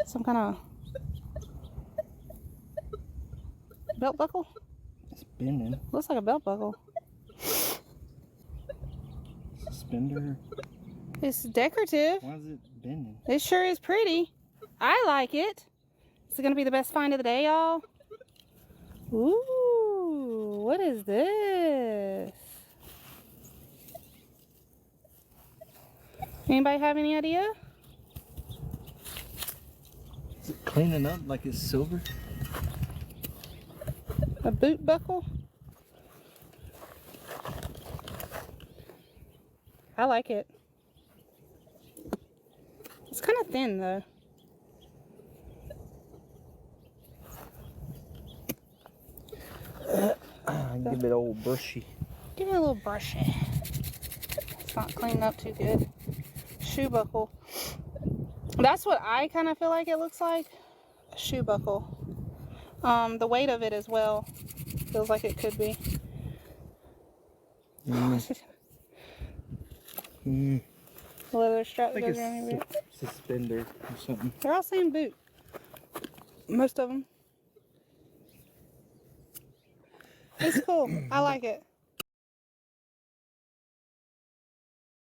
some kind of belt buckle? It's bending. Looks like a belt buckle. Suspender. It's decorative. Why is it bending? It sure is pretty. I like it. Is it going to be the best find of the day, y'all? Ooh, what is this? Anybody have any idea? Is it cleaning up like it's silver? A boot buckle? I like it. It's kind of thin though. Give it old brushy. Give it a little brushy. It's not cleaned up too good. Shoe buckle. That's what I kind of feel like it looks like. A shoe buckle. The weight of it as well feels like it could be. Leather strap that goes around your boot. Suspender or something. They're all saying boot. Most of them. It's cool. I like it.